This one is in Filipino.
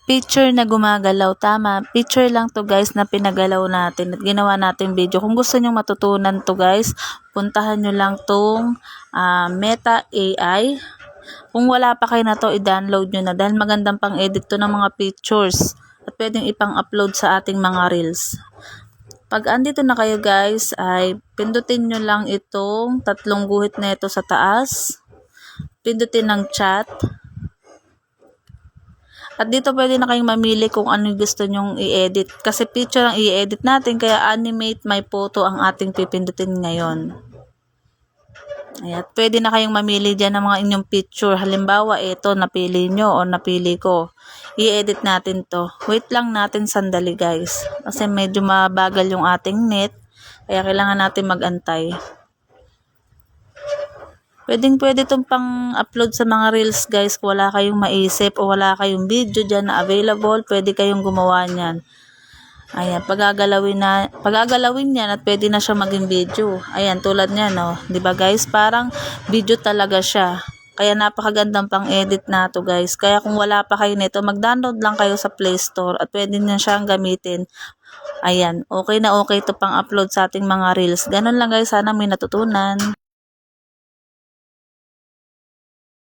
picture na gumagalaw. Tama, picture lang to guys na pinagalaw natin at ginawa natin video. Kung gusto nyo matutunan to guys, puntahan nyo lang tong Meta AI. Kung wala pa kayo na to, i-download nyo na dahil magandang pang edit to ng mga pictures at pwedeng ipang-upload sa ating mga reels. Pag andito na kayo guys, ay pindutin nyo lang itong tatlong guhit na ito sa taas. Pindutin ng chat. At dito pwede na kayong mamili kung ano gusto nyong i-edit. Kasi picture ang i-edit natin, kaya animate my photo ang ating pipindutin ngayon. Ayan, pwede na kayong mamili dyan ng mga inyong picture. Halimbawa, ito napili nyo o napili ko. I-edit natin to. Wait lang natin sandali guys. Kasi medyo mabagal yung ating net. Kaya kailangan natin mag-antay. Pwede itong pang-upload sa mga reels guys kung wala kayong maisip o wala kayong video dyan na available, pwede kayong gumawa niyan. Ayan, pagagalawin yan at pwede na siya maging video. Ayan, tulad niyan, no? 'Di ba guys? Parang video talaga siya. Kaya napakagandang pang-edit na to guys. Kaya kung wala pa kayo nito, mag-download lang kayo sa Play Store at pwede na siyang gamitin. Ayan, okay na okay to pang-upload sa ating mga reels. Ganun lang guys, sana may natutunan.